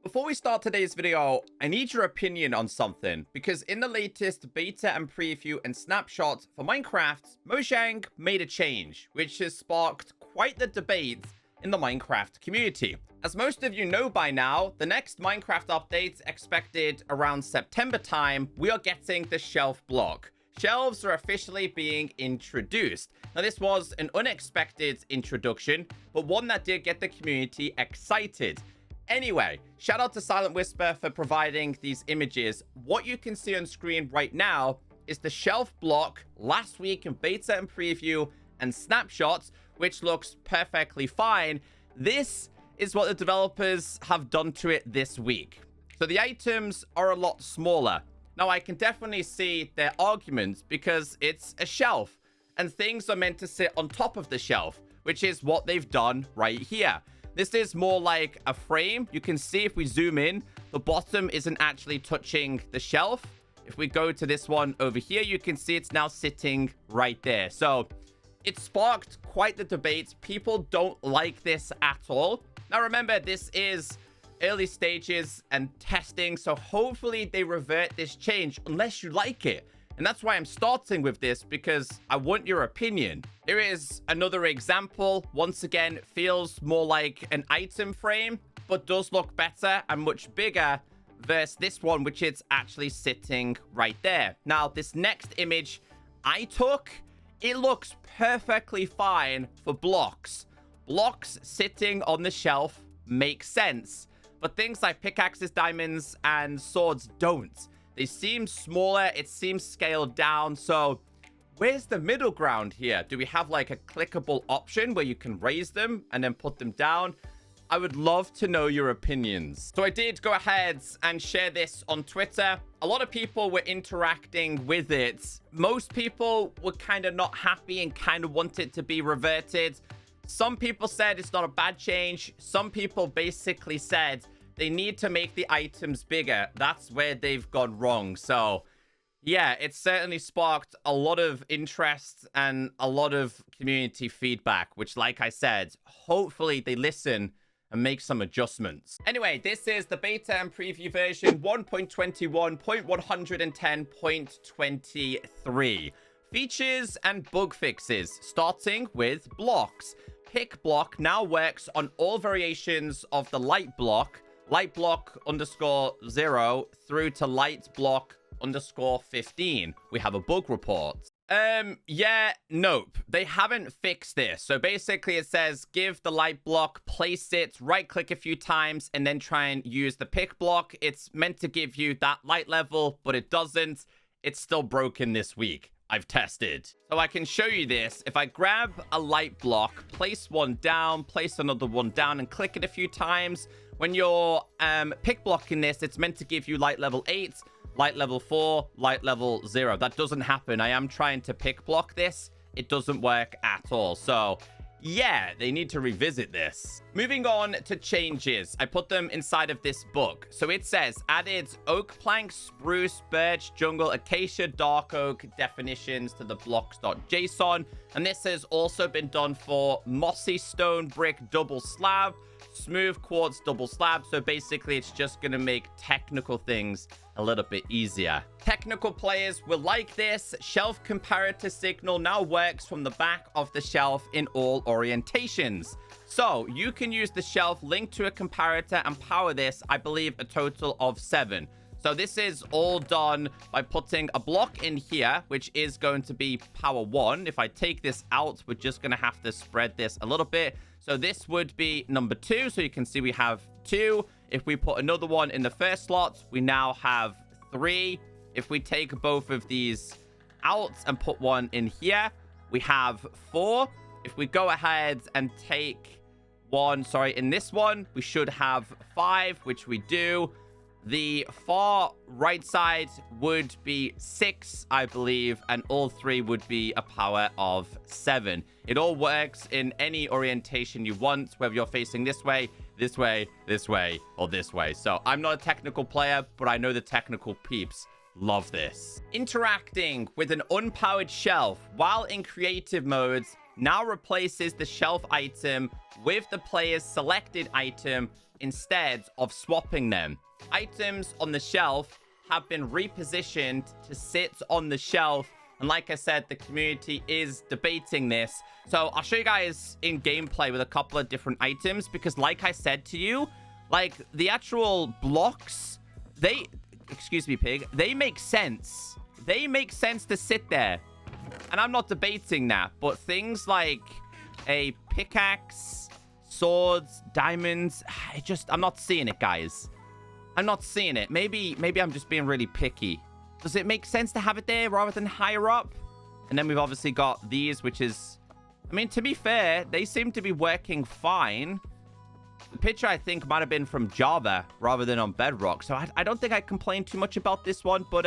Before we start today's video, I need your opinion on something, because in the latest beta and preview and snapshot for Minecraft, Mojang made a change, which has sparked quite the debate in the Minecraft community. As most of you know by now, the next Minecraft update expected around September time, we are getting the shelf block. Shelves are officially being introduced. Now, this was an unexpected introduction, but one that did get the community excited. Anyway, shout out to Silent Whisper for providing these images. What you can see on screen right now is the shelf block last week in beta and preview and snapshots, which looks perfectly fine. This is what the developers have done to it this week. So the items are a lot smaller. Now, I can definitely see their arguments because it's a shelf and things are meant to sit on top of the shelf, which is what they've done right here. This is more like a frame. You can see if we zoom in, the bottom isn't actually touching the shelf. If we go to this one over here, you can see it's now sitting right there. So it sparked quite the debate. People don't like this at all. Now, remember, this is early stages and testing, so hopefully they revert this change unless you like it. And that's why I'm starting with this, because I want your opinion. Here is another example. Once again, feels more like an item frame, but does look better and much bigger versus this one, which is actually sitting right there. Now, this next image I took, it looks perfectly fine for blocks. Blocks sitting on the shelf make sense, but things like pickaxes, diamonds, and swords don't. They seem smaller. It seems scaled down. So where's the middle ground here? Do we have like a clickable option where you can raise them and then put them down? I would love to know your opinions. So I did go ahead and share this on Twitter. A lot of people were interacting with it. Most people were kind of not happy and kind of wanted to be reverted. Some people said it's not a bad change. Some people basically said they need to make the items bigger. That's where they've gone wrong. So yeah, it certainly sparked a lot of interest and a lot of community feedback, which, like I said, hopefully they listen and make some adjustments. Anyway, this is the beta and preview version 1.21.110.23. Features and bug fixes, starting with blocks. Pick block now works on all variations of the light block _0 through to light block _15. We have a bug report. Yeah, nope. They haven't fixed this. So basically it says give the light block, place it, right click a few times, and then try and use the pick block. It's meant to give you that light level, but it doesn't. It's still broken this week. I've tested. So I can show you this. If I grab a light block, place one down, place another one down, and click it a few times, when you're pick blocking this, it's meant to give you light level 8, light level 4, light level 0. That doesn't happen. I am trying to pick block this. It doesn't work at all. So yeah, they need to revisit this. Moving on to changes. I put them inside of this book. So it says added oak plank, spruce, birch, jungle, acacia, dark oak definitions to the blocks.json. And this has also been done for mossy stone brick double slab, smooth quartz double slab. So basically it's just going to make technical things a little bit easier. Technical players will like this. Shelf comparator signal now works from the back of the shelf in all orientations. So you can use the shelf linked to a comparator and power this, I believe, a total of 7. So this is all done by putting a block in here, which is going to be power 1. If I take this out, we're just going to have to spread this a little bit. So this would be number 2. So you can see we have 2. If we put another one in the first slot, we now have 3. If we take both of these out and put one in here, we have 4. If we go ahead and take one, in this one, we should have 5, which we do. The far right side would be 6, I believe, and all 3 would be a power of 7. It all works in any orientation you want, whether you're facing this way, this way, this way, or this way. So I'm not a technical player, but I know the technical peeps love this. Interacting with an unpowered shelf while in creative modes now replaces the shelf item with the player's selected item instead of swapping them. Items on the shelf have been repositioned to sit on the shelf. And like I said, the community is debating this. So I'll show you guys in gameplay with a couple of different items. Because like I said to you, like the actual blocks, excuse me, pig, they make sense. They make sense to sit there. And I'm not debating that. But things like a pickaxe, swords, diamonds, I'm not seeing it, guys. I'm not seeing it. Maybe I'm just being really picky. Does it make sense to have it there rather than higher up? And then we've obviously got these, which is... I mean, to be fair, they seem to be working fine. The picture, I think, might have been from Java rather than on Bedrock. So I don't think I complain too much about this one. But,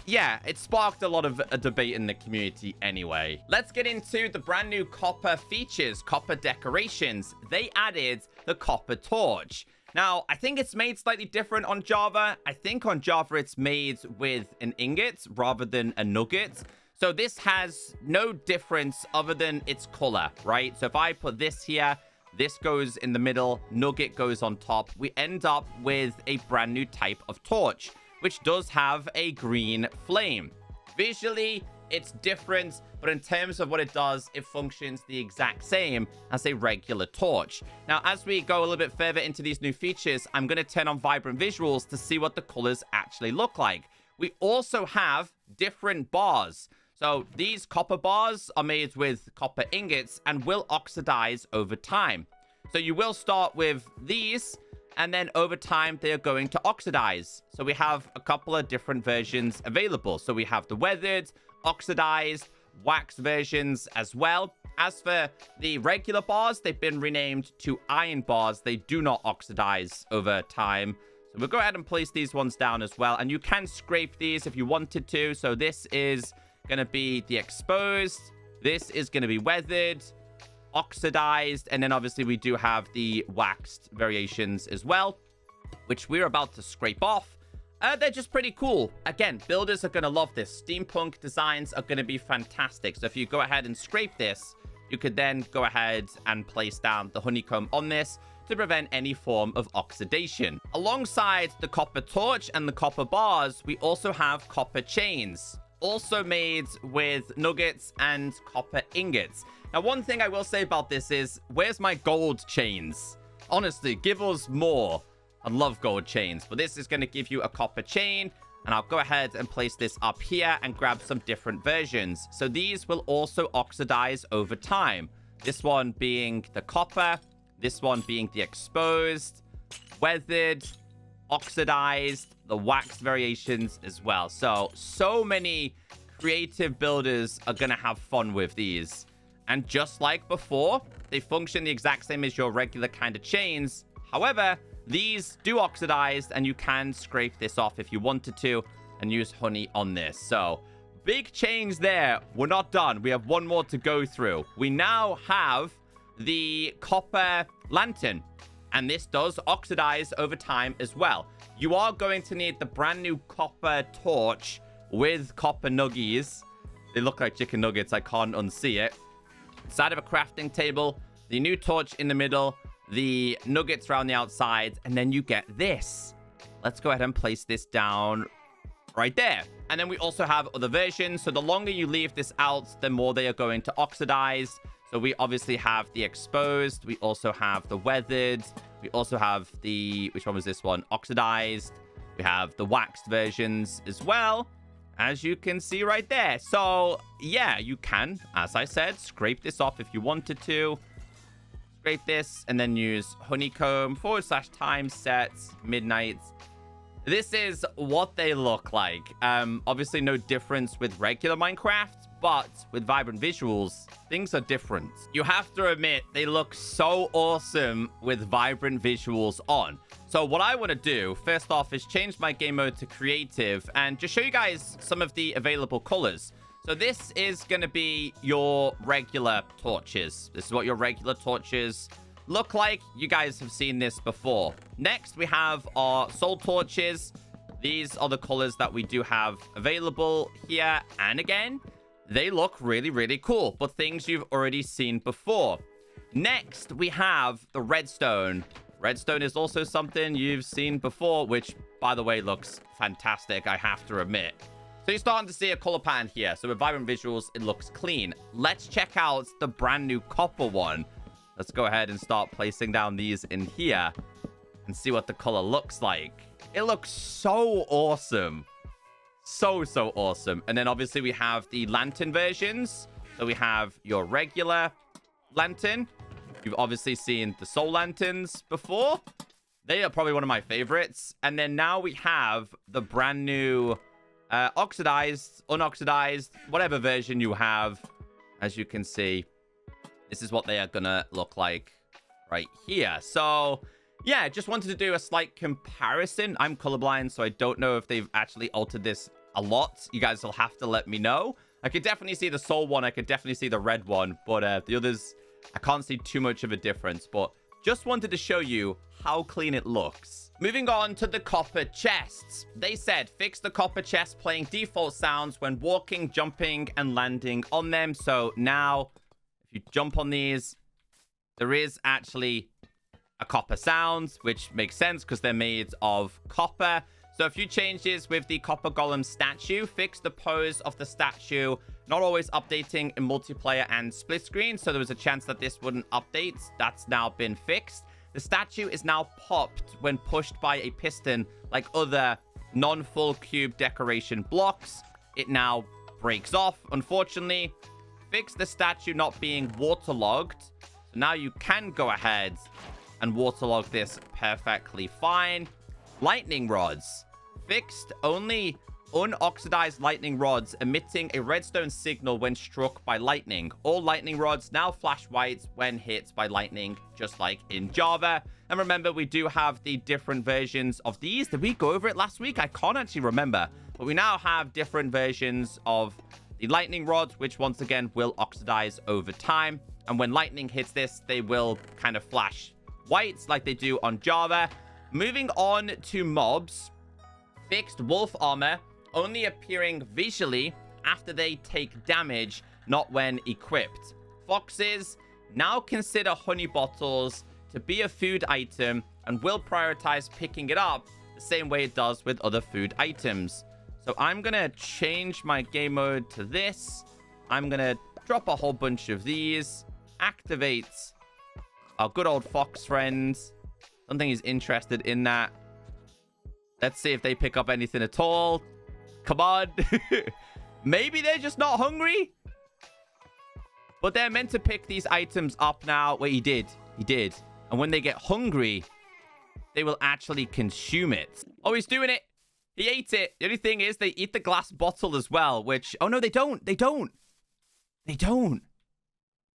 yeah, it sparked a lot of a debate in the community anyway. Let's get into the brand new copper features, copper decorations. They added the copper torch. Now, I think it's made slightly different on Java. I think on Java it's made with an ingot rather than a nugget. So this has no difference other than its color, right? So if I put this here, this goes in the middle, nugget goes on top. We end up with a brand new type of torch, which does have a green flame. Visually, it's different, but in terms of what it does, it functions the exact same as a regular torch. Now, as we go a little bit further into these new features, I'm going to turn on vibrant visuals to see what the colors actually look like. We also have different bars. So these copper bars are made with copper ingots and will oxidize over time. So you will start with these, and then over time, they are going to oxidize. So we have a couple of different versions available. So we have the weathered, oxidized, wax versions as well. As for the regular bars, they've been renamed to iron bars. They do not oxidize over time. So we'll go ahead and place these ones down as well. And you can scrape these if you wanted to. So this is going to be the exposed. This is going to be weathered, oxidized. And then obviously we do have the waxed variations as well, which we're about to scrape off. They're just pretty cool. Again, builders are going to love this. Steampunk designs are going to be fantastic. So if you go ahead and scrape this, you could then go ahead and place down the honeycomb on this to prevent any form of oxidation. Alongside the copper torch and the copper bars, we also have copper chains, also made with nuggets and copper ingots. Now, one thing I will say about this is, where's my gold chains? Honestly, give us more. I love gold chains, but this is going to give you a copper chain, and I'll go ahead and place this up here and grab some different versions. So these will also oxidize over time. This one being the copper, this one being the exposed, weathered, oxidized, the wax variations as well. So many creative builders are going to have fun with these. And just like before, they function the exact same as your regular kind of chains. However, these do oxidize, and you can scrape this off if you wanted to and use honey on this. So, big change there. We're not done. We have one more to go through. We now have the copper lantern, and this does oxidize over time as well. You are going to need the brand new copper torch with copper nuggies. They look like chicken nuggets. I can't unsee it. Side of a crafting table, the new torch in the middle, the nuggets around the outside, and then you get this. Let's go ahead and place this down right there. And then we also have other versions. So the longer you leave this out, the more they are going to oxidize. So we obviously have the exposed. We also have the weathered. We also have the, which one was this one? Oxidized. We have the waxed versions as well, as you can see right there. So yeah, you can, as I said, scrape this off if you wanted to. Scrape this and then use honeycomb /time set midnight. This is what they look like. Obviously no difference with regular Minecraft, but with vibrant visuals, things are different. You have to admit, they look so awesome with vibrant visuals on. So what I want to do, first off, is change my game mode to creative and just show you guys some of the available colors. So this is going to be your regular torches. This is what your regular torches look like. You guys have seen this before. Next, we have our soul torches. These are the colors that we do have available here. And again, they look really, really cool, but things you've already seen before. Next, we have the redstone. Redstone is also something you've seen before, which, by the way, looks fantastic, I have to admit. So you're starting to see a color pattern here. So with Vibrant Visuals, it looks clean. Let's check out the brand new copper one. Let's go ahead and start placing down these in here and see what the color looks like. It looks so awesome. So awesome. And then obviously we have the lantern versions. So we have your regular lantern. You've obviously seen the soul lanterns before. They are probably one of my favorites. And then now we have the brand new oxidized, unoxidized, whatever version you have. As you can see, this is what they are gonna look like right here. So yeah, just wanted to do a slight comparison. I'm colorblind, so I don't know if they've actually altered this a lot. You guys will have to let me know. I could definitely see the soul one. I could definitely see the red one, but the others, I can't see too much of a difference. But just wanted to show you how clean it looks. Moving on to the copper chests. They said fix the copper chest playing default sounds when walking, jumping, and landing on them. So now, if you jump on these, there is actually a copper sound, which makes sense because they're made of copper. So a few changes with the Copper Golem statue. Fix the pose of the statue, not always updating in multiplayer and split screen. So there was a chance that this wouldn't update. That's now been fixed. The statue is now popped when pushed by a piston like other non-full cube decoration blocks. It now breaks off, unfortunately. Fix the statue not being waterlogged. So now you can go ahead and waterlog this perfectly fine. Lightning rods. Fixed only unoxidized lightning rods emitting a redstone signal when struck by lightning. All lightning rods now flash white when hit by lightning, just like in Java. And remember, we do have the different versions of these. Did we go over it last week? I can't actually remember. But we now have different versions of the lightning rods, which once again will oxidize over time. And when lightning hits this, they will kind of flash white like they do on Java. Moving on to mobs. Fixed wolf armor only appearing visually after they take damage, not when equipped. Foxes now consider honey bottles to be a food item and will prioritize picking it up the same way it does with other food items. So I'm gonna change my game mode to this. I'm gonna drop a whole bunch of these, activate our good old fox friends. I don't think he's interested in that. Let's see if they pick up anything at all. Come on. Maybe they're just not hungry. But they're meant to pick these items up now. Wait, he did. He did. And when they get hungry, they will actually consume it. Oh, he's doing it. He ate it. The only thing is they eat the glass bottle as well, which... Oh, no, they don't. They don't. They don't.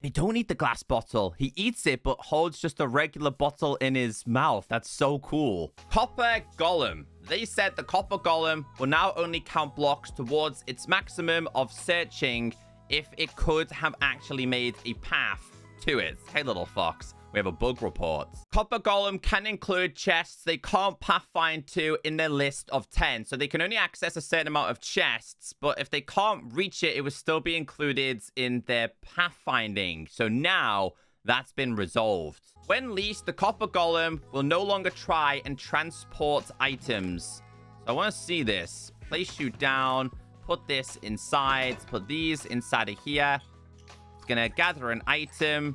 They don't eat the glass bottle. He eats it, but holds just a regular bottle in his mouth. That's so cool. Copper Golem. They said the Copper Golem will now only count blocks towards its maximum of searching if it could have actually made a path to it. Hey, little fox. We have a bug report. Copper Golem can include chests they can't pathfind to in their list of 10. So they can only access a certain amount of chests, but if they can't reach it, it will still be included in their pathfinding. So now that's been resolved. When leased, the Copper Golem will no longer try and transport items. So I want to see this. Place you down. Put this inside. Put these inside of here. It's going to gather an item.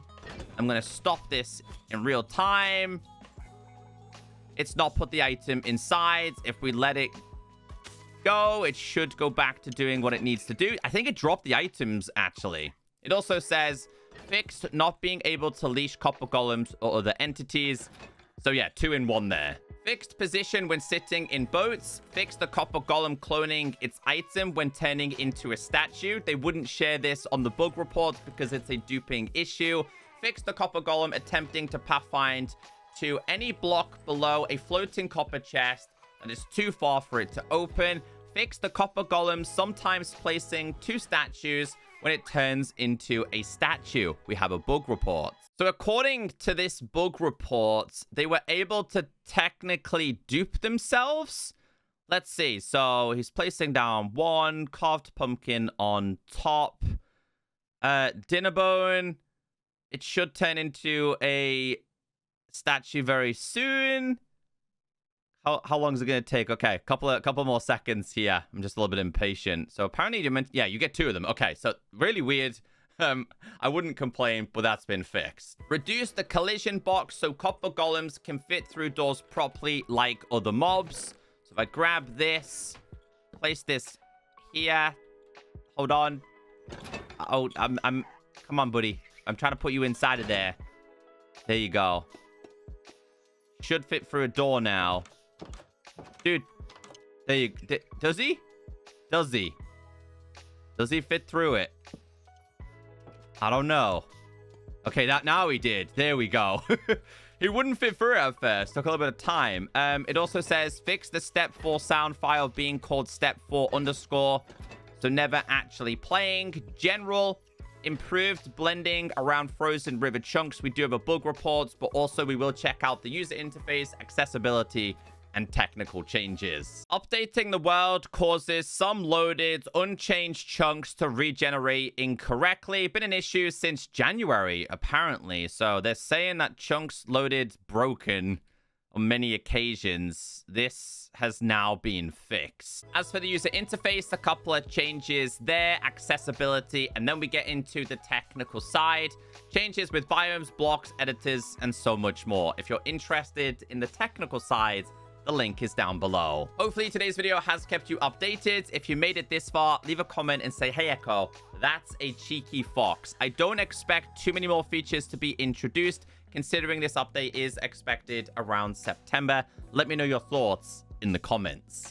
I'm going to stop this in real time. It's not put the item inside. If we let it go, it should go back to doing what it needs to do. I think it dropped the items, actually. It also says, fixed not being able to leash copper golems or other entities. So yeah, 2 in 1 there. Fixed position when sitting in boats. Fixed the copper golem cloning its item when turning into a statue. They wouldn't share this on the bug report because it's a duping issue. Fixed the copper golem attempting to pathfind to any block below a floating copper chest that is too far for it to open. Fixed the copper golem sometimes placing 2 statues when it turns into a statue. We have a bug report. So according to this bug report, they were able to technically dupe themselves. Let's see. So he's placing down 1 carved pumpkin on top. Dinner bone. It should turn into a statue very soon. How long is it going to take? Okay, couple more seconds here. I'm just a little bit impatient. So apparently you get 2 of them. Okay, so really weird. I wouldn't complain, but that's been fixed. Reduce the collision box so copper golems can fit through doors properly like other mobs. So if I grab this, place this here. Hold on. Oh, I'm come on, buddy. I'm trying to put you inside of there. There you go. Should fit through a door now. Dude, there you... Does he? Does he? Does he fit through it? I don't know. Okay, now he did. There we go. He wouldn't fit through it at first. Took a little bit of time. It also says, fix the step 4 sound file being called step 4 _. So never actually playing. General, improved blending around frozen river chunks. We do have a bug report, but also we will check out the user interface, accessibility, and technical changes. Updating the world causes some loaded, unchanged chunks to regenerate incorrectly. Been an issue since January, apparently. So they're saying that chunks loaded broken on many occasions. This has now been fixed. As for the user interface, a couple of changes there, accessibility, and then we get into the technical side. Changes with biomes, blocks, editors, and so much more. If you're interested in the technical side, the link is down below. Hopefully today's video has kept you updated. If you made it this far, leave a comment and say, hey Echo, that's a cheeky fox. I don't expect too many more features to be introduced, considering this update is expected around September. Let me know your thoughts in the comments.